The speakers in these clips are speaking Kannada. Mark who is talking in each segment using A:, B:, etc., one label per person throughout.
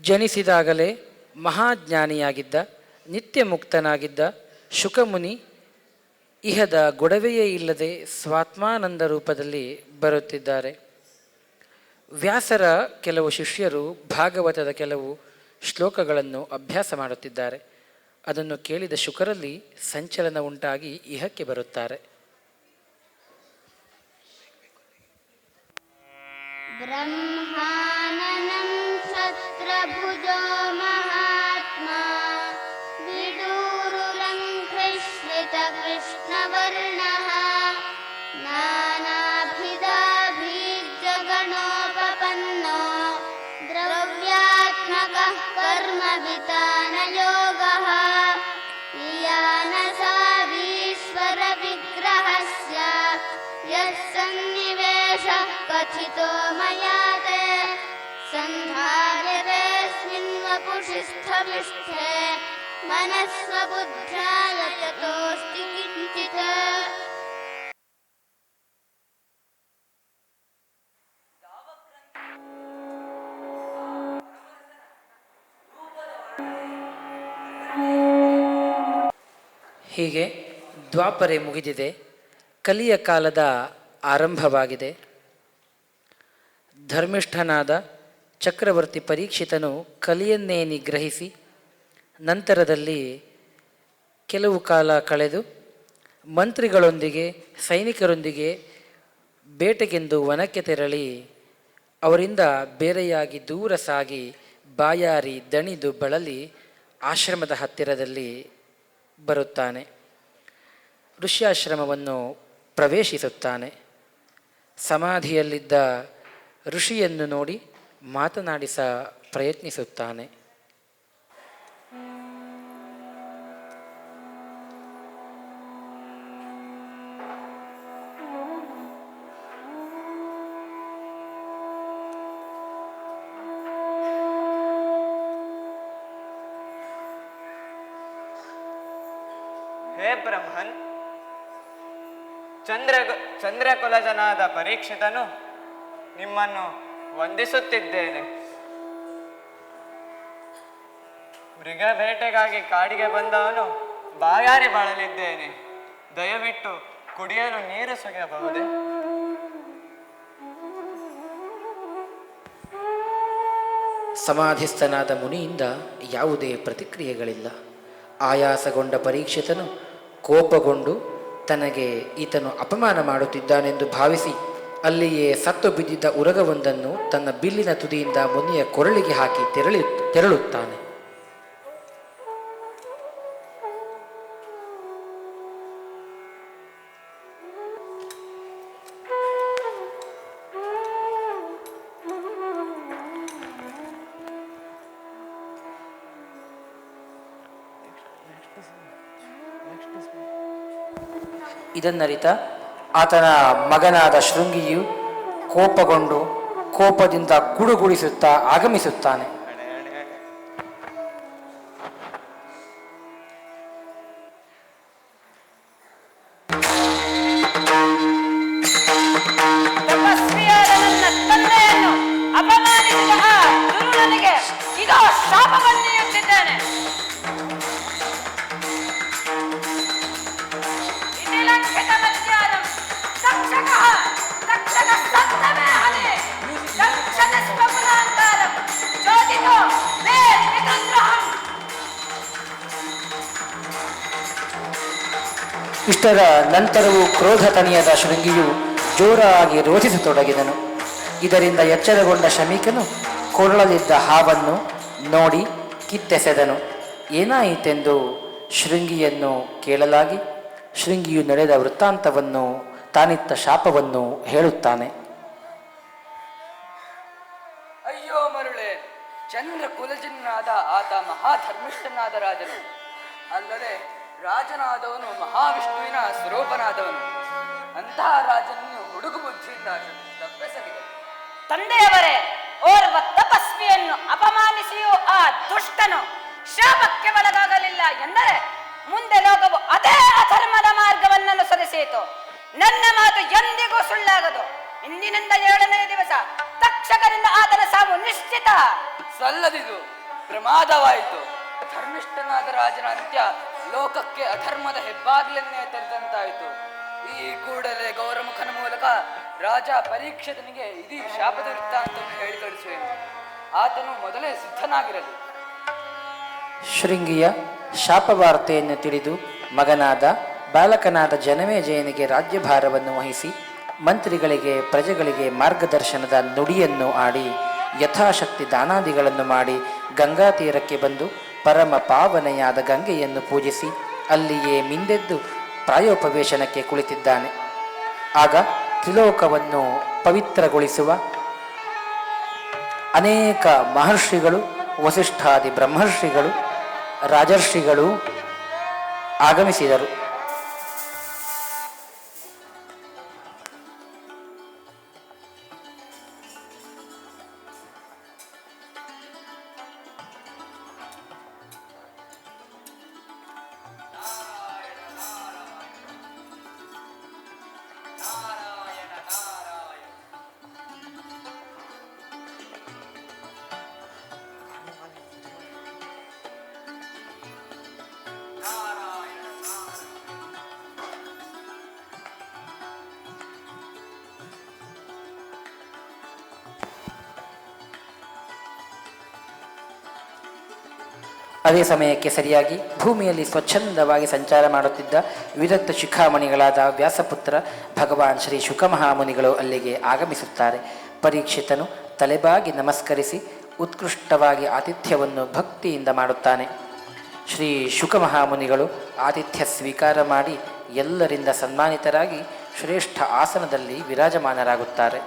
A: ಜನಿಸಿದಾಗಲೇ ಮಹಾಜ್ಞಾನಿಯಾಗಿದ್ದ ನಿತ್ಯ ಮುಕ್ತನಾಗಿದ್ದ ಶುಕಮುನಿ ಇಹದ ಗೊಡವೆಯೇ ಇಲ್ಲದೆ ಸ್ವಾತ್ಮಾನಂದ ರೂಪದಲ್ಲಿ ಬರುತ್ತಿದ್ದಾರೆ. ವ್ಯಾಸರ ಕೆಲವು ಶಿಷ್ಯರು ಭಾಗವತದ ಕೆಲವು ಶ್ಲೋಕಗಳನ್ನು ಅಭ್ಯಾಸ ಮಾಡುತ್ತಿದ್ದಾರೆ. ಅದನ್ನು ಕೇಳಿದ ಶುಕರಲ್ಲಿ ಸಂಚಲನ ಉಂಟಾಗಿ ಇಹಕ್ಕೆ ಬರುತ್ತಾರೆ.
B: ಬ್ರಹ್ಮಾನನಂ ಕ್ಷತ್ರಭುಜೋ ಮಹಾತ್ಮ ವಿದೂರುಲಂಘ್ರಿಶ್ರಿತ ಕೃಷ್ಣವರ್ಣಃ ನಾನಾಭಿಧಾಭಿಜಗಣೋಪಪನ್ನೋ ದ್ರವ್ಯಾತ್ಮಕಃ ಕರ್ಮವಿತಾನಯೋಗಃ ಯಾನಸಾವೀಶ್ವರ ವಿಗ್ರಹಸ್ಯ ಯಸ್ಸನ್ನಿವೇಶಃ ಕಥಿತೋ ಮಯಾ ತೇ ಸಂಧಾರ್ಯತೆऽಸ್ಮಿನ್ ವಪುಷಿ ಸ್ಥವಿಷ್ಠೆ ಮನಸ್ವಬುದ್ಧ್ಯಾ ಯತತೋऽಸ್ತಿ ಕಿಂಚಿತ್.
A: ಹೀಗೆ ದ್ವಾಪರೆ ಮುಗಿದಿದೆ. ಕಲಿಯ ಕಾಲದ ಆರಂಭವಾಗಿದೆ. ಧರ್ಮಿಷ್ಠನಾದ ಚಕ್ರವರ್ತಿ ಪರೀಕ್ಷಿತನು ಕಲಿಯನ್ನೇ ನಿಗ್ರಹಿಸಿ ನಂತರದಲ್ಲಿ ಕೆಲವು ಕಾಲ ಕಳೆದು ಮಂತ್ರಿಗಳೊಂದಿಗೆ ಸೈನಿಕರೊಂದಿಗೆ ಬೇಟೆಗೆಂದು ವನಕ್ಕೆ ತೆರಳಿ ಅವರಿಂದ ಬೇರೆಯಾಗಿ ದೂರ ಸಾಗಿ ಬಾಯಾರಿ ದಣಿದು ಬಳಲಿ ಆಶ್ರಮದ ಹತ್ತಿರದಲ್ಲಿ ಬರುತ್ತಾನೆ. ಋಷ್ಯಾಶ್ರಮವನ್ನು ಪ್ರವೇಶಿಸುತ್ತಾನೆ. ಸಮಾಧಿಯಲ್ಲಿದ್ದ ಋಷಿಯನ್ನು ನೋಡಿ ಮಾತನಾಡಿಸ ಪ್ರಯತ್ನಿಸುತ್ತಾನೆ.
C: ಹೇ ಬ್ರಹ್ಮನ್, ಚಂದ್ರಕುಲಜನಾದ ಪರೀಕ್ಷಿತನು ನಿಮ್ಮನ್ನು ವಂದಿಸುತ್ತಿದ್ದೇನೆ. ಮೃಗ ಬೇಟೆಗಾಗಿ ಕಾಡಿಗೆ ಬಂದವನು ಬಾಯಾರಿ ಬಾಳಲಿದ್ದೇನೆ. ದಯವಿಟ್ಟು ಕುಡಿಯಲು ನೀರು ಸುರಿಯಬಹುದೇ?
A: ಸಮಾಧಿಸ್ಥನಾದ ಮುನಿಯಿಂದ ಯಾವುದೇ ಪ್ರತಿಕ್ರಿಯೆಗಳಿಲ್ಲ. ಆಯಾಸಗೊಂಡ ಪರೀಕ್ಷಿತನು ಕೋಪಗೊಂಡು ತನಗೆ ಈತನು ಅಪಮಾನ ಮಾಡುತ್ತಿದ್ದಾನೆಂದು ಭಾವಿಸಿ ಅಲ್ಲಿಯೇ ಸತ್ತು ಬಿದ್ದಿದ್ದ ಉರಗವೊಂದನ್ನು ತನ್ನ ಬಿಲ್ಲಿನ ತುದಿಯಿಂದ ಮುನಿಯ ಕೊರಳಿಗೆ ಹಾಕಿ ತೆರಳುತ್ತಾನೆ. ಇದನ್ನರಿತ ಆತನ ಮಗನಾದ ಶೃಂಗಿಯು ಕೋಪಗೊಂಡು ಕೋಪದಿಂದ ಗುಡುಗುಡಿಸುತ್ತಾ ಆಗಮಿಸುತ್ತಾನೆ.
D: ತಪಸ್ವಿಯಾದ ನನ್ನ ತಂದೆಯನ್ನು ಅಪಮಾನಿಸಿದ ಆ ದುರುಳನಿಗೆ ಇದೋ ಶಾಪವನ್ನು ನೀಡುತ್ತಿದ್ದೇನೆ.
A: ಇಷ್ಟರ ನಂತರವೂ ಕ್ರೋಧ ತಣಿಯದ ಶೃಂಗಿಯು ಜೋರಾಗಿ ರೋಧಿಸತೊಡಗಿದನು. ಇದರಿಂದ ಎಚ್ಚರಗೊಂಡ ಶಮೀಕನು ಕೊರಳಲಿದ್ದ ಹಾವನ್ನು ನೋಡಿ ಕಿತ್ತೆಸೆದನು. ಏನಾಯಿತೆಂದು ಶೃಂಗಿಯನ್ನು ಕೇಳಲಾಗಿ ಶೃಂಗಿಯು ನಡೆದ ವೃತ್ತಾಂತವನ್ನು ತಾನಿತ್ತ ಶಾಪವನ್ನು ಹೇಳುತ್ತಾನೆ.
E: ಅಯ್ಯೋ ಮರುಳೆ, ಚಂದ್ರ ಕುಲಜನಾದ ಆತ ಮಹಾಧರ್ಮಿಷ್ಠನಾದ ರಾಜನು. ಅಲ್ಲದೆ ರಾಜನಾದವನು ಮಹಾವಿಷ್ಣುವಿನ ಸ್ವರೂಪನಾದವನು. ಅಂತಹ ರಾಜನನ್ನು ಹುಡುಗು ಬುದ್ಧಿಯಿಂದ ತಪ್ಪಿಸಲಿದೆ.
D: ತಂದೆಯವರೇ, ಓರ್ವ ತಪಸ್ವಿಯನ್ನು ಅಪಮಾನಿಸಿಯೂ ಆ ದುಷ್ಟನು ಶಾಪಕ್ಕೆ ಒಳಗಾಗಲಿಲ್ಲ ಎಂದರೆ ಮುಂದೆ ಲೋಕವು ಅದೇ ಅಧರ್ಮದ ಮಾರ್ಗವನ್ನು ಅನುಸರಿಸಿತು. ನನ್ನ ಮಾತು ಎಂದಿಗೂ ಸುಳ್ಳಾಗದು. ಇಂದಿನಿಂದ 7ನೇ ದಿವಸ ತಕ್ಷಕರಿಂದ ಆತನ ಸಾವು ನಿಶ್ಚಿತ.
E: ಸಲ್ಲದಿದು ಪ್ರಮಾದವಾಯಿತು. ಧರ್ಮಿಷ್ಠನಾದ ರಾಜನ ಅಂತ್ಯ ಲೋಕಕ್ಕೆ ಅಧರ್ಮದ ಹೆಬ್ಬಾಗ್ಲನ್ನೇ ತೆರೆದಂತಾಯಿತು. ಈ ಕೂಡಲೇ ಗೌರಮುಖನ ಮೂಲಕ ರಾಜ ಪರೀಕ್ಷಿತನಿಗೆ ಇದೀ ಶಾಪದ ವೃತ್ತಾಂತವನ್ನು ಹೇಳಿ ಕಳಿಸುವೆನು. ಆತನು ಮೊದಲೇ ಸಿದ್ಧನಾಗಿರಲಿ.
A: ಶೃಂಗಿಯ ಶಾಪವಾರ್ತೆಯನ್ನು ತಿಳಿದು ಮಗನಾದ ಬಾಲಕನಾದ ಜನಮೇಜಯನಿಗೆ ರಾಜ್ಯಭಾರವನ್ನು ವಹಿಸಿ ಮಂತ್ರಿಗಳಿಗೆ ಪ್ರಜೆಗಳಿಗೆ ಮಾರ್ಗದರ್ಶನದ ನುಡಿಯನ್ನು ಆಡಿ ಯಥಾಶಕ್ತಿ ದಾನಾದಿಗಳನ್ನು ಮಾಡಿ ಗಂಗಾ ತೀರಕ್ಕೆ ಬಂದು ಪರಮ ಪಾವನೆಯಾದ ಗಂಗೆಯನ್ನು ಪೂಜಿಸಿ ಅಲ್ಲಿಯೇ ಮಿಂದೆದ್ದು ಪ್ರಾಯೋಪವೇಶನಕ್ಕೆ ಕುಳಿತಿದ್ದಾನೆ. ಆಗ ತ್ರಿಲೋಕವನ್ನು ಪವಿತ್ರಗೊಳಿಸುವ ಅನೇಕ ಮಹರ್ಷಿಗಳು, ವಸಿಷ್ಠಾದಿ ಬ್ರಹ್ಮರ್ಷಿಗಳು, ರಾಜರ್ಷಿಗಳು ಆಗಮಿಸಿದರು. ಅದೇ ಸಮಯಕ್ಕೆ ಸರಿಯಾಗಿ ಭೂಮಿಯಲ್ಲಿ ಸ್ವಚ್ಛಂದವಾಗಿ ಸಂಚಾರ ಮಾಡುತ್ತಿದ್ದ ವಿದಗ್ಧ ಶಿಖಾಮಣಿಗಳಾದ ವ್ಯಾಸಪುತ್ರ ಭಗವಾನ್ ಶ್ರೀ ಶುಕಮಹಾಮುನಿಗಳು ಅಲ್ಲಿಗೆ ಆಗಮಿಸುತ್ತಾರೆ. ಪರೀಕ್ಷಿತನು ತಲೆಬಾಗಿ ನಮಸ್ಕರಿಸಿ ಉತ್ಕೃಷ್ಟವಾಗಿ ಆತಿಥ್ಯವನ್ನು ಭಕ್ತಿಯಿಂದ ಮಾಡುತ್ತಾನೆ. ಶ್ರೀ ಶುಕಮಹಾಮುನಿಗಳು ಆತಿಥ್ಯ ಸ್ವೀಕಾರ ಮಾಡಿ ಎಲ್ಲರಿಂದ ಸನ್ಮಾನಿತರಾಗಿ ಶ್ರೇಷ್ಠ ಆಸನದಲ್ಲಿ ವಿರಾಜಮಾನರಾಗುತ್ತಾರೆ.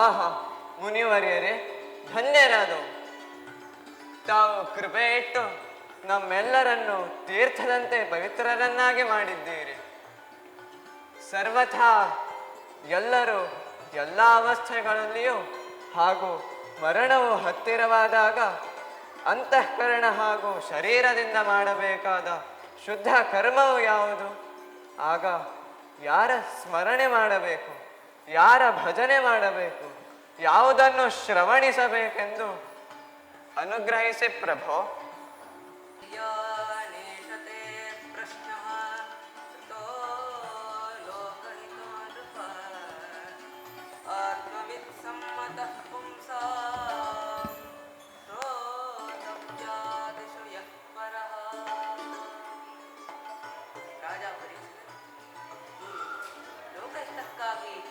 C: ಆಹಾ, ಮುನಿವರ್ಯರೇ ಧನ್ಯರಾದವು. ತಾವು ಕೃಪೆ ಇಟ್ಟು ನಮ್ಮೆಲ್ಲರನ್ನು ತೀರ್ಥದಂತೆ ಪವಿತ್ರರನ್ನಾಗಿ ಮಾಡಿದ್ದೀರಿ. ಸರ್ವಥಾ ಎಲ್ಲರೂ ಎಲ್ಲ ಅವಸ್ಥೆಗಳಲ್ಲಿಯೂ ಹಾಗೂ ಮರಣವು ಹತ್ತಿರವಾದಾಗ ಅಂತಃಕರಣ ಹಾಗೂ ಶರೀರದಿಂದ ಮಾಡಬೇಕಾದ ಶುದ್ಧ ಕರ್ಮವು ಯಾವುದು? ಆಗ ಯಾರ ಸ್ಮರಣೆ ಮಾಡಬೇಕು, ಯಾರ ಭಜನೆ ಮಾಡಬೇಕು, ಯಾವುದನ್ನು ಶ್ರವಣಿಸಬೇಕೆಂದು ಅನುಗ್ರಹಿಸಿ ಪ್ರಭೋ.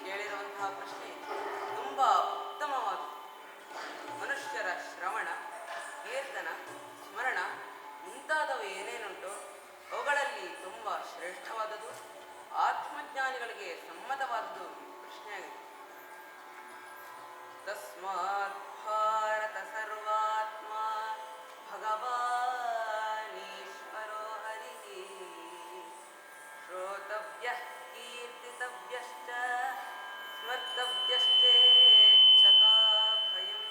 F: ಕೇಳಿರುವಂತಹ ಪ್ರಶ್ನೆ ತುಂಬಾ ಉತ್ತಮವಾದ. ಮನುಷ್ಯರ ಶ್ರವಣ, ಕೀರ್ತನ, ಸ್ಮರಣ ಮುಂತಾದವು ಏನೇನುಂಟು ಅವುಗಳಲ್ಲಿ ತುಂಬ ಶ್ರೇಷ್ಠವಾದದ್ದು, ಆತ್ಮಜ್ಞಾನಿಗಳಿಗೆ ಸಮ್ಮತವಾದದ್ದು ಪ್ರಶ್ನೆಯಾಗಿದೆ. ತಸ್ಮಾತ್ ಭಾರತ ಸರ್ವಾತ್ಮ ಭಗವಾನೀಶ್ವರೋ ಹರಿಃ ಶ್ರೋತವ್ಯ ಕೀರ್ತಿತವ್ಯಶ್ಚ ಸ್ಮರ್ತವ್ಯಶ್ಚೇಚ್ಛತಾಭಯಂ.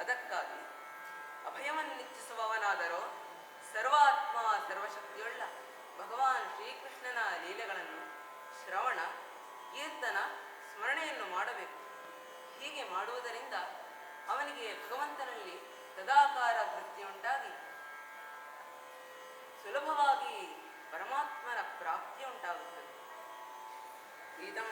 F: ಅದಕ್ಕಾಗಿ ಅಭಯವನ್ನಿಚ್ಛಿಸುವವನಾದರೂ ಸರ್ವಾತ್ಮ ಸರ್ವಶಕ್ತಿಯುಳ್ಳ ಭಗವಾನ್ ಶ್ರೀಕೃಷ್ಣನ ಲೀಲೆಗಳನ್ನು ಶ್ರವಣ, ಕೀರ್ತನ, ಸ್ಮರಣೆಯನ್ನು ಮಾಡಬೇಕು. ಹೀಗೆ ಮಾಡುವುದರಿಂದ ಅವನಿಗೆ ಭಗವಂತನಲ್ಲಿ ತದಾಕಾರ ವೃತ್ತಿಯುಂಟಾಗಿ ಸುಲಭವಾಗಿ ಪರಮಾತ್ಮನ ಪ್ರಾಪ್ತಿ ಉಂಟಾಗುತ್ತದೆ. ಇದಂ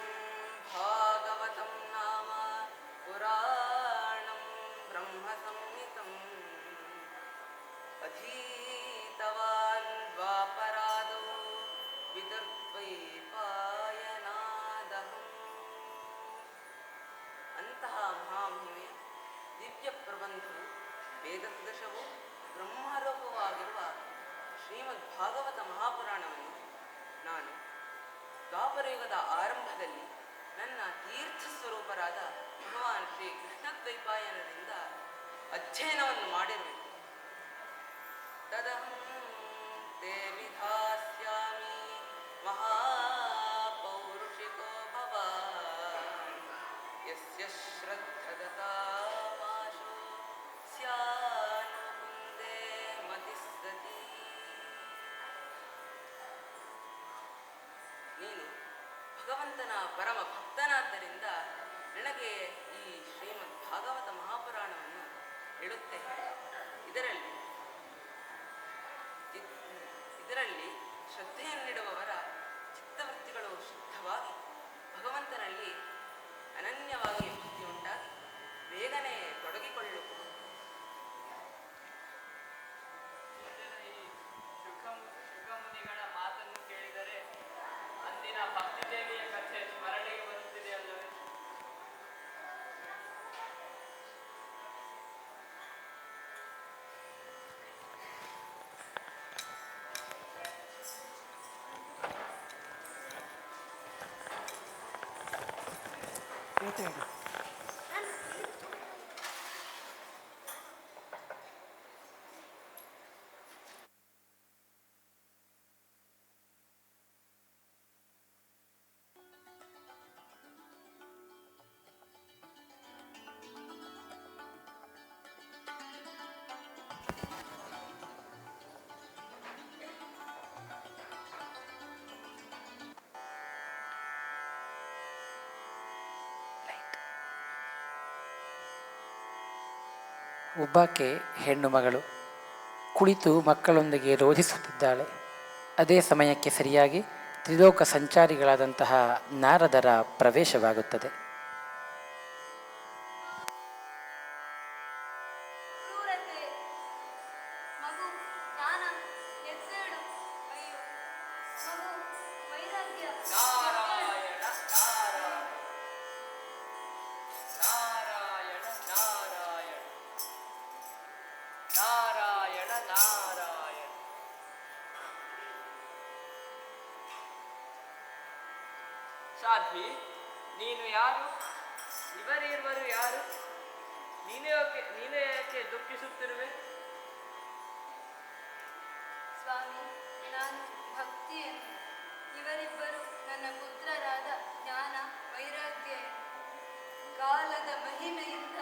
F: ಪ್ರಬಂಧವು ವೇದ ಸದೃಶವೂ ಬ್ರಹ್ಮಾರೋಪವೂ ಆಗಿರುವ ಶ್ರೀಮದ್ ಭಾಗವತ ಮಹಾಪುರಾಣವನ್ನು ನಾನು ದ್ವಾಪರಯುಗದ ಆರಂಭದಲ್ಲಿ ನನ್ನ ತೀರ್ಥ ಸ್ವರೂಪರಾದ ಭಗವಾನ್ ಶ್ರೀ ಕೃಷ್ಣದ್ವೈಪಾಯನರಿಂದ ಅಧ್ಯಯನವನ್ನು ಮಾಡಿರುವೆ. ತದಹಂ ತೇ ವಿಧಾಸ್ಯಾಮಿ ಮಹಾಪೌರುಷಿಕೋ ಭವಾನ್ ಯಸ್ಯ ಶ್ರದ್ಧದತಾಮಾಶೋ ಸ್ಯಾನುಕುಂದೇ ಮತಿಸ್ಸತಿ. ನೀನು ಭಗವಂತನ ಪರಮ ಭಕ್ತನಾದ್ದರಿಂದ ನನಗೆ ಈ ಶ್ರೀಮದ್ ಭಾಗವತ ಮಹಾಪುರಾಣವನ್ನು ಹೇಳುತ್ತೇನೆ. ಇದರಲ್ಲಿ ಶ್ರದ್ಧೆಯನ್ನಿಡುವವರ ಚಿತ್ತವೃತ್ತಿಗಳು ಶುದ್ಧವಾಗಿ ಭಗವಂತನಲ್ಲಿ ಅನನ್ಯವಾಗಿ ಭಕ್ತಿ ಉಂಟಾಗಿ ಬೇಗನೆ ತೊಡಗಿಕೊಳ್ಳುವುದು.
C: ಶುಕಮುನಿಗಳ ಮಾತನ್ನು ಕೇಳಿದರೆ ಅಂದಿನ ಭಕ್ತಿ ದೇವಿಯ ಕಥೆ ಸ್ಮರಣೆಗೆ ಬರುತ್ತಿದೆ ಅಲ್ಲವೇ?
A: ಒಬ್ಬಾಕೆ ಹೆಣ್ಣು ಮಗಳು ಕುಳಿತು ಮಕ್ಕಳೊಂದಿಗೆ ರೋಧಿಸುತ್ತಿದ್ದಾಳೆ. ಅದೇ ಸಮಯಕ್ಕೆ ಸರಿಯಾಗಿ ತ್ರಿಲೋಕ ಸಂಚಾರಿಗಳಾದಂತಹ ನಾರದರ ಪ್ರವೇಶವಾಗುತ್ತದೆ.
B: ಕ್ರೂರತೆ ಮಗು ಜ್ಞಾನ ಎದ್ದೇಳು ಅಯ್ಯೋ ಮಗು ವೈರಾಗ್ಯ
C: ನಾರಾಯಣ ನಾರಾಯಣ ನಾರಾಯಣ ನಾರಾಯಣ ನಾರಾಯಣ. ಸಾಧ್ವಿ, ನೀನು ಯಾರು? ಇವರಿರುವರು ಯಾರು? ನೀನೇ ಯಾಕೆ ದುಃಖಿಸುತ್ತಿರುವೆ?
B: ಸ್ವಾಮಿ, ನಾನು ಭಕ್ತಿಯನ್ನು ಇವರಿಬ್ಬರು ನನ್ನ ಪುತ್ರರಾದ ಜ್ಞಾನ ವೈರಾಗ್ಯ. ಕಾಲದ ಮಹಿಮೆಯಿಂದ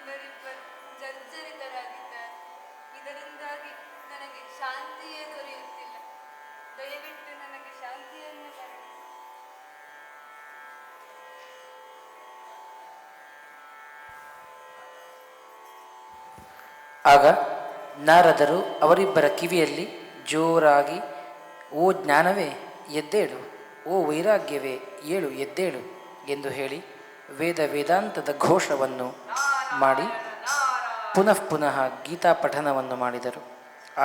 B: ಇವರಿಬ್ಬರು ಜರ್ಜರಿತರಾಗಿದ್ದಾರೆ. ಇದರಿಂದಾಗಿ ನನಗೆ ಶಾಂತಿಯೇ ದೊರೆಯುತ್ತಿಲ್ಲ. ದಯವಿಟ್ಟು ನನಗೆ ಶಾಂತಿಯನ್ನು ಕರುಣಿಸಿ.
A: ಆಗ ನಾರದರು ಅವರಿಬ್ಬರ ಕಿವಿಯಲ್ಲಿ ಜೋರಾಗಿ, ಓ ಜ್ಞಾನವೇ ಎದ್ದೇಳು, ಓ ವೈರಾಗ್ಯವೇ ಏಳು ಎದ್ದೇಳು ಎಂದು ಹೇಳಿ ವೇದಾಂತದ ಘೋಷವನ್ನು ಮಾಡಿ ಪುನಃ ಗೀತಾ ಪಠನವನ್ನು ಮಾಡಿದರು.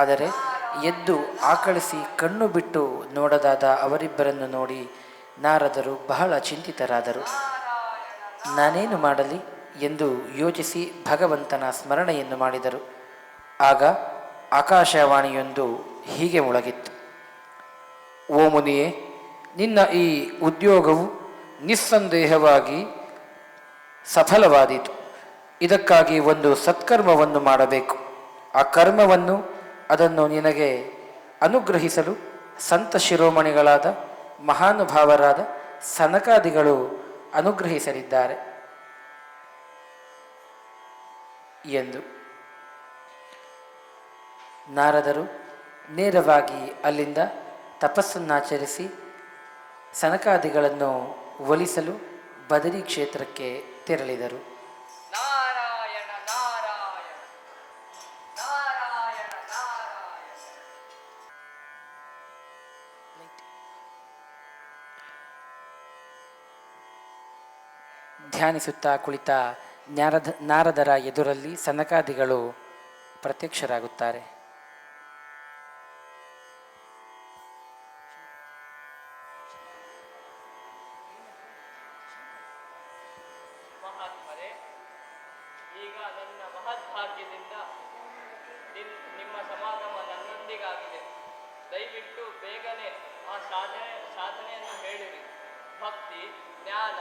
A: ಆದರೆ ಎದ್ದು ಆಕಳಿಸಿ ಕಣ್ಣು ಬಿಟ್ಟು ನೋಡದಾದ ಅವರಿಬ್ಬರನ್ನು ನೋಡಿ ನಾರದರು ಬಹಳ ಚಿಂತಿತರಾದರು. ನಾನೇನು ಮಾಡಲಿ ಎಂದು ಯೋಚಿಸಿ ಭಗವಂತನ ಸ್ಮರಣೆಯನ್ನು ಮಾಡಿದರು. ಆಗ ಆಕಾಶವಾಣಿಯೊಂದು ಹೀಗೆ ಮೊಳಗಿತ್ತು: ಓ ಮುನಿಯೇ, ನಿನ್ನ ಈ ಉದ್ಯೋಗವು ನಿಸ್ಸಂದೇಹವಾಗಿ ಸಫಲವಾದೀತು. ಇದಕ್ಕಾಗಿ ಒಂದು ಸತ್ಕರ್ಮವನ್ನು ಮಾಡಬೇಕು. ಆ ಕರ್ಮವನ್ನು ಅದನ್ನು ನಿನಗೆ ಅನುಗ್ರಹಿಸಲು ಸಂತ ಶಿರೋಮಣಿಗಳಾದ ಮಹಾನುಭಾವರಾದ ಸನಕಾದಿಗಳು ಅನುಗ್ರಹಿಸಲಿದ್ದಾರೆ ಎಂದು. ನಾರದರು ನೇರವಾಗಿ ಅಲ್ಲಿಂದ ತಪಸ್ಸನ್ನಾಚರಿಸಿ ಸನಕಾದಿಗಳನ್ನು ಒಲಿಸಲು ಬದರಿ ಕ್ಷೇತ್ರಕ್ಕೆ ತೆರಳಿದರು.
C: ನಾರಾಯಣ ನಾರಾಯಣ ನಾರಾಯಣ ನಾರಾಯಣ.
A: ಧ್ಯಾನಿಸುತ್ತಾ ಕುಳಿತ ನಾರದರ ಎದುರಲ್ಲಿ ಸನಕಾದಿಗಳು ಪ್ರತ್ಯಕ್ಷರಾಗುತ್ತಾರೆ.
C: ಮಹಾತ್ಮರೇ, ಈಗ ನನ್ನ ಮಹದ್ ಸೌಭಾಗ್ಯದಿಂದ ನಿಮ್ಮ ಸಮಾಗಮ ನನ್ನೊಂದಿಗಾಗಿದೆ. ದಯವಿಟ್ಟು ಬೇಗನೆ ಆ ಸಾಧನೆಯನ್ನು ಹೇಳಿರಿ. ಭಕ್ತಿ, ಜ್ಞಾನ,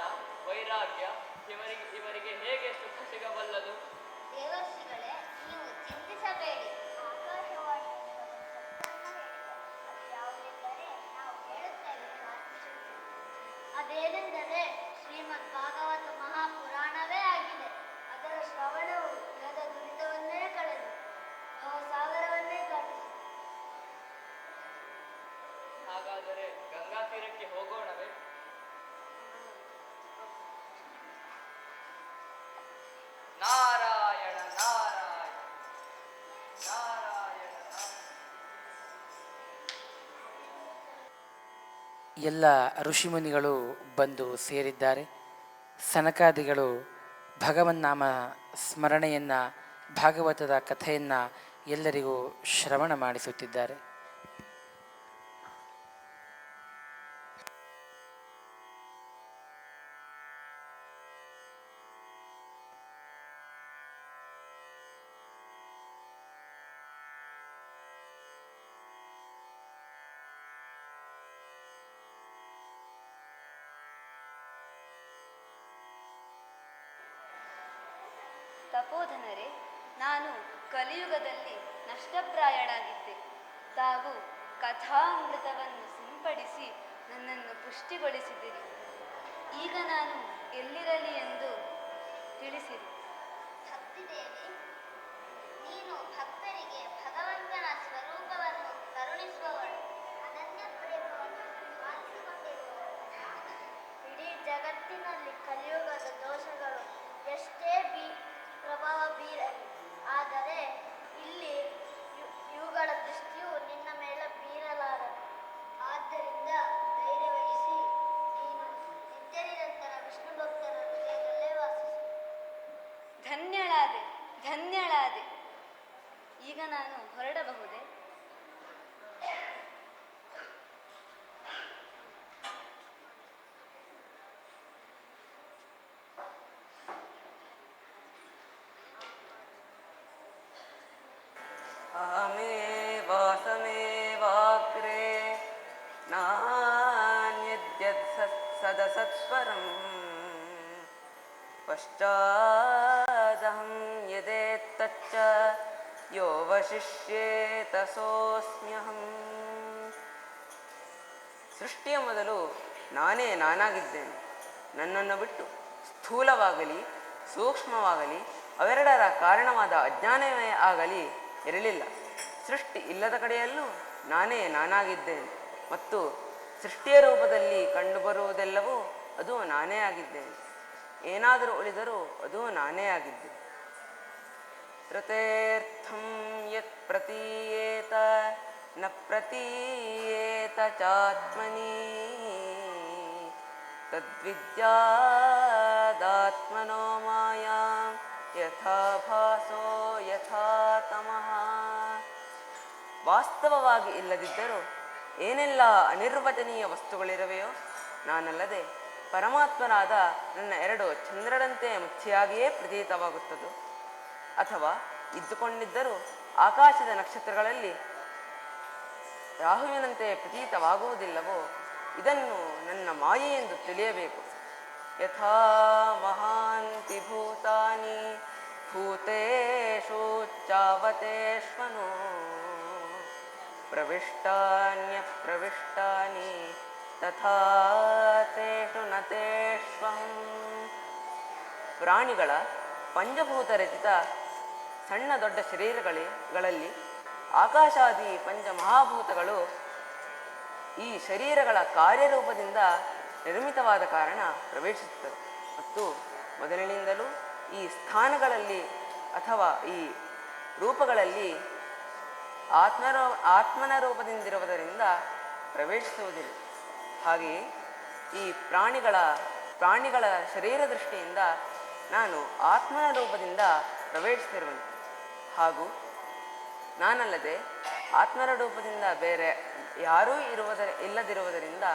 C: ವೈರಾಗ್ಯ ಇವರಿಗೆ ಹೇಗೆ ಸುಖ ಸಿಗಬಲ್ಲದು?
G: ದೇವರ್ಷಿಗಳೇ, ನೀವು ಚಿಂತಿಸಬೇಡಿ. ಆಕಾಶವಾಣಿಯಲ್ಲಿ ಒಂದು ಸತ್ಯವನ್ನು ಹೇಳಿದೆ. ಅದು ಯಾವುದೆಂದರೆ ನಾವು ಹೇಳುತ್ತೇವೆ ಪ್ರಾರ್ಥಿಸುತ್ತೇವೆ. ಅದೇನೆಂದರೆ ಶ್ರೀಮದ್ ಭಾಗವತ ಮಹಾಪುರಾಣವೇ ಆಗಿದೆ. ಅದರ ಶ್ರವಣವು ಇಲ್ಲದ ದುರಿತವನ್ನೇ ಕಳೆದು ಭವಸಾಗರವನ್ನೇ ದಾಟಿಸಿದೆ.
C: ಹಾಗಾದರೆ ಗಂಗಾ ತೀರಕ್ಕೆ ಹೋಗೋಣವೇ? ನಾರಾಯಣ ನಾರಾಯಣ ನಾರಾಯಣ
A: ಎಲ್ಲ ಋಷಿಮುನಿಗಳು ಬಂದು ಸೇರಿದ್ದಾರೆ. ಸನಕಾದಿಗಳು ಭಗವನ್ನಾಮ ಸ್ಮರಣೆಯನ್ನು, ಭಾಗವತದ ಕಥೆಯನ್ನು ಎಲ್ಲರಿಗೂ ಶ್ರವಣ ಮಾಡಿಸುತ್ತಿದ್ದಾರೆ.
B: ತಪೋಧನರೇ, ನಾನು ಕಲಿಯುಗದಲ್ಲಿ ನಷ್ಟಪ್ರಾಯನಾಗಿದ್ದೆ. ತಾವು ಕಥಾಮೃತವನ್ನು ಸಿಂಪಡಿಸಿ ನನ್ನನ್ನು ಪುಷ್ಟಿಗೊಳಿಸಿದಿರಿ. ಈಗ ನಾನು ಎಲ್ಲಿರಲಿ ಎಂದು ತಿಳಿಸಿರಿ.
G: ಭಕ್ತಿದೇವಿ, ನೀನು ಭಕ್ತರಿಗೆ ಭಗವಂತನ ಸ್ವರೂಪವನ್ನು ಕರುಣಿಸುವವಳು, ಅನನ್ಯ ಪ್ರೇಮವನ್ನು ಸಾಧಿಸಿಕೊಂಡಿರುವವಳು. ಇಡೀ ಜಗತ್ತಿನಲ್ಲಿ ಕಲಿಯುಗದ ದೋಷಗಳು ಎಷ್ಟೇ ಪ್ರಭಾವ ಬೀರಲಿ, ಆದರೆ ಇಲ್ಲಿ ಇವುಗಳ ದೃಷ್ಟಿಯು ನಿನ್ನ ಮೇಲೆ ಬೀರಲಾರದು. ಆದ್ದರಿಂದ ಧೈರ್ಯವಹಿಸಿ ನೀನು ನಿತ್ಯ ನಿರಂತರ ವಿಷ್ಣು ಭಕ್ತರ ಹೃದಯದಲ್ಲೇ ವಾಸಿಸು.
B: ಧನ್ಯಳಾದೆ, ಧನ್ಯಳಾದೆ. ಈಗ ನಾನು ಹೊರಡಬಹುದೇ?
F: ಅಹಮೇವಾಸಮೇವಾಗ್ರೆ ನಾನ್ಯದ್ಯದ್ ಸದಸತ್ವರಂ ಪಶ್ಚಾದಹಂ ಯದೇತ್ತಚ್ಚ ಯೋ ವಶಿಷ್ಯೇತ ಸೋಸ್ಮ್ಯಹಂ. ಸೃಷ್ಟಿಯ ಮೊದಲು ನಾನೇ ನಾನಾಗಿದ್ದೇನೆ. ನನ್ನನ್ನು ಬಿಟ್ಟು ಸ್ಥೂಲವಾಗಲಿ ಸೂಕ್ಷ್ಮವಾಗಲಿ ಅವೆರಡರ ಕಾರಣವಾದ ಅಜ್ಞಾನವೇ ಆಗಲಿ ಇರಲಿಲ್ಲ. ಸೃಷ್ಟಿ ಇಲ್ಲದ ಕಡೆಯಲ್ಲೂ ನಾನೇ ನಾನಾಗಿದ್ದೇನೆ ಮತ್ತು ಸೃಷ್ಟಿಯ ರೂಪದಲ್ಲಿ ಕಂಡುಬರುವುದೆಲ್ಲವೂ ಅದು ನಾನೇ ಆಗಿದ್ದೇನೆ. ಏನಾದರೂ ಉಳಿದರೂ ಅದು ನಾನೇ ಆಗಿದ್ದೇನೆ. ಋತೇರ್ಥಂ ಯತ್ ಪ್ರತೀಯೇತ ನ ಪ್ರತೀಯೇತ ಚಾತ್ಮನಿ ತದ್ವಿದ್ಯಾದಾತ್ಮನೋ ಮಾಯಾಂ ಯಥಾ ಭಾಸೋ ಯಥಾ ತಮಃ. ವಾಸ್ತವವಾಗಿ ಇಲ್ಲದಿದ್ದರೂ ಏನೆಲ್ಲ ಅನಿರ್ವಚನೀಯ ವಸ್ತುಗಳಿರವೆಯೋ ನಾನಲ್ಲದೆ ಪರಮಾತ್ಮನಾದ ನನ್ನ ಎರಡು ಚಂದ್ರರಂತೆ ಮುಚ್ಚಿಯಾಗಿಯೇ ಪ್ರತೀತವಾಗುತ್ತದೋ, ಅಥವಾ ಇದ್ದುಕೊಂಡಿದ್ದರೂ ಆಕಾಶದ ನಕ್ಷತ್ರಗಳಲ್ಲಿ ರಾಹುವಿನಂತೆ ಪ್ರತೀತವಾಗುವುದಿಲ್ಲವೋ ಇದನ್ನು ನನ್ನ ಮಾಯೆ ಎಂದು ತಿಳಿಯಬೇಕು. ಯಥಾ ಮಹಾಂತಿ ಭೂತಾನಿ ಭೂತೇಷು ಚಾವತೇಷ್ವನು ಪ್ರವಿಷ್ಟಾನ್ಯಪ್ರವಿಷ್ಟಾನಿ ತಥಾ ತೇಷು ನ ತೇಷ್ವಹಂ. ಪ್ರಾಣಿಗಳ ಪಂಚಭೂತ ರಚಿತ ಸಣ್ಣ ದೊಡ್ಡ ಶರೀರಗಳಲ್ಲಿ ಆಕಾಶಾದಿ ಪಂಚಮಹಾಭೂತಗಳು ಈ ಶರೀರಗಳ ಕಾರ್ಯರೂಪದಿಂದ ನಿರ್ಮಿತವಾದ ಕಾರಣ ಪ್ರವೇಶಿಸುತ್ತವೆ ಮತ್ತು ಮೊದಲಿನಿಂದಲೂ ಈ ಸ್ಥಾನಗಳಲ್ಲಿ ಅಥವಾ ಈ ರೂಪಗಳಲ್ಲಿ ಆತ್ಮನ ರೂಪದಿಂದಿರುವುದರಿಂದ ಪ್ರವೇಶಿಸುವುದಿಲ್ಲ. ಹಾಗೆಯೇ ಈ ಪ್ರಾಣಿಗಳ ಶರೀರ ದೃಷ್ಟಿಯಿಂದ ನಾನು ಆತ್ಮನ ರೂಪದಿಂದ ಪ್ರವೇಶಿಸಿರುವನು. ಹಾಗೂ ನಾನಲ್ಲದೆ ಆತ್ಮನ ರೂಪದಿಂದ ಬೇರೆ ಯಾರೂ ಇಲ್ಲದಿರುವುದರಿಂದ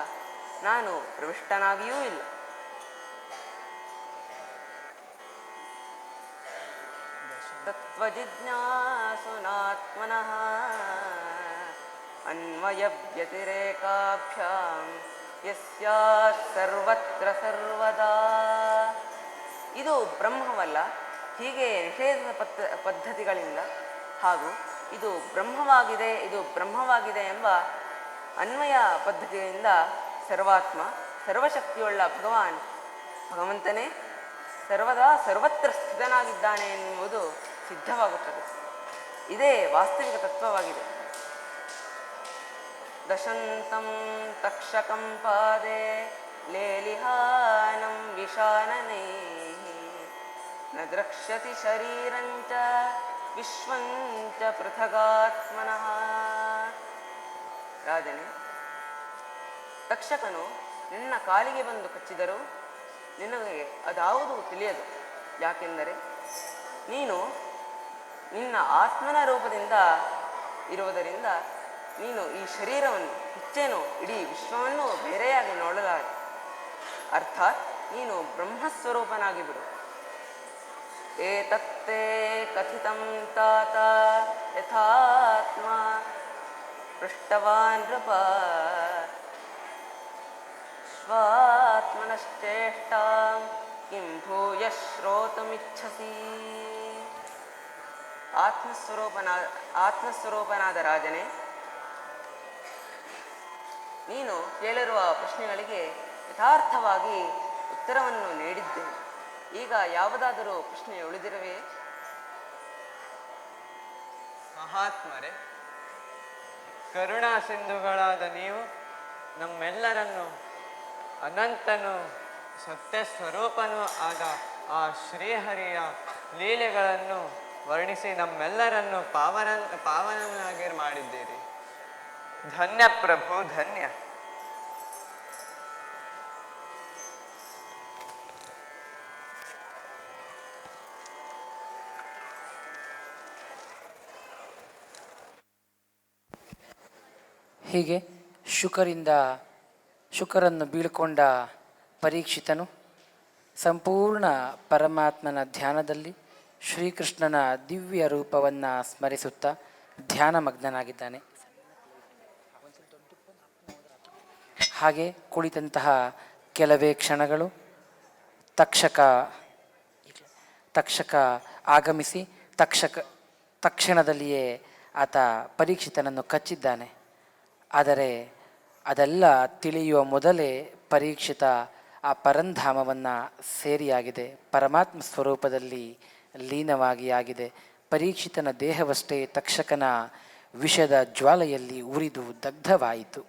F: ನಾನು ಪ್ರವಿಷ್ಟನಾಗಿಯೂ ಇಲ್ಲ. ತತ್ವ ಸ್ವಜಿಜ್ಞಾಸುನಾತ್ಮನಃ ಅನ್ವಯವ್ಯತಿರೇಕಾಭ್ಯಾಂ ಯಸ್ಯಾತ್ ಸರ್ವತ್ರ ಸರ್ವದಾ. ಇದು ಬ್ರಹ್ಮವಲ್ಲ, ಹೀಗೆ ನಿಷೇಧದ ಪದ್ಧತಿಗಳಿಂದ ಹಾಗೂ ಇದು ಬ್ರಹ್ಮವಾಗಿದೆ ಎಂಬ ಅನ್ವಯ ಪದ್ಧತಿಯಿಂದ ಸರ್ವಾತ್ಮ ಸರ್ವಶಕ್ತಿಯುಳ್ಳ ಭಗವಂತನೇ ಸರ್ವದಾ ಸರ್ವತ್ರ ಸ್ಥಿತನಾಗಿದ್ದಾನೆ ಎನ್ನುವುದು ಸಿದ್ಧವಾಗುತ್ತದೆ. ಇದೇ ವಾಸ್ತವಿಕ ತತ್ವವಾಗಿದೆ. ದಶಂತಂ ತಕ್ಷಕಂ ಪಾದೆ ಲೇಲಿಹಾನಂ ವಿಷಾನನೇ ನ ದ್ರಕ್ಷ್ಯತಿ ಶರೀರಂಚ ವಿಶ್ವಂಚ ಪೃಥಗಾತ್ಮನಃ. ರಾಜನೇ, ತಕ್ಷಕನು ನಿನ್ನ ಕಾಲಿಗೆ ಬಂದು ಕಚ್ಚಿದರೂ ನಿನಗೆ ಅದಾವುದೂ ತಿಳಿಯದು. ಯಾಕೆಂದರೆ ನೀನು ನಿನ್ನ ಆತ್ಮನ ರೂಪದಿಂದ ಇರುವುದರಿಂದ ನೀನು ಈ ಶರೀರವನ್ನು ಹೆಚ್ಚೇನು ಇಡೀ ವಿಶ್ವವನ್ನು ಬೇರೆಯಾಗಿ ನೋಡಲಾರೆ. ಅರ್ಥಾತ್ ನೀನು ಬ್ರಹ್ಮಸ್ವರೂಪನಾಗಿ ಬಿಡು. ಏತತ್ತೇ ಕಥಿತಂ ತಾತ ಯಥಾತ್ಮ ಪೃಷ್ಟವಾನ್ ನೃಪ ಸ್ವಾತ್ಮನಶ್ಚೇಷ್ಟಾಂ ಕಿಂ ಭೂಯ ಶ್ರೋತುಮಿಚ್ಛಸಿ. ಆತ್ಮಸ್ವರೂಪನಾದ ರಾಜನೇ, ನೀನು ಕೇಳಿರುವ ಪ್ರಶ್ನೆಗಳಿಗೆ ಯಥಾರ್ಥವಾಗಿ ಉತ್ತರವನ್ನು ನೀಡಿದ್ದೇನೆ. ಈಗ ಯಾವುದಾದರೂ ಪ್ರಶ್ನೆ ಉಳಿದಿರವೇ?
H: ಮಹಾತ್ಮರೇ, ಕರುಣಾ ಸಿಂಧುಗಳಾದ ನೀವು ನಮ್ಮೆಲ್ಲರನ್ನು ಅನಂತನು ಸತ್ಯ ಸ್ವರೂಪನೂ ಆದ ಆ ಶ್ರೀಹರಿಯ ಲೀಲೆಗಳನ್ನು ವರ್ಣಿಸಿ ನಮ್ಮೆಲ್ಲರನ್ನು ಪಾವನನಾಗಿ ಮಾಡಿದ್ದೀರಿ. ಧನ್ಯ ಪ್ರಭು, ಧನ್ಯ.
A: ಹೀಗೆ ಶುಕರನ್ನು ಬೀಳ್ಕೊಂಡ ಪರೀಕ್ಷಿತನು ಸಂಪೂರ್ಣ ಪರಮಾತ್ಮನ ಧ್ಯಾನದಲ್ಲಿ ಶ್ರೀಕೃಷ್ಣನ ದಿವ್ಯ ರೂಪವನ್ನು ಸ್ಮರಿಸುತ್ತಾ ಧ್ಯಾನಮಗ್ನನಾಗಿದ್ದಾನೆ. ಹಾಗೆ ಕುಳಿತಂತಹ ಕೆಲವೇ ಕ್ಷಣಗಳು ತಕ್ಷಕ ಆಗಮಿಸಿ ತಕ್ಷಣದಲ್ಲಿಯೇ ಆತ ಪರೀಕ್ಷಿತನನ್ನು ಕಚ್ಚಿದ್ದಾನೆ. ಆದರೆ ಅದೆಲ್ಲ ತಿಳಿಯುವ ಮೊದಲೇ ಪರೀಕ್ಷಿತ ಆ ಪರಂಧಾಮವನ್ನು ಸೇರಿಯಾಗಿದೆ, ಪರಮಾತ್ಮ ಸ್ವರೂಪದಲ್ಲಿ ಲೀನವಾಗಿ ಆಗಿದೆ. ಪರೀಕ್ಷಿತನ ದೇಹವಷ್ಟೇ ತಕ್ಷಕನ ವಿಷದ ಜ್ವಾಲೆಯಲ್ಲಿ ಉರಿದು ದಗ್ಧವಾಯಿತು.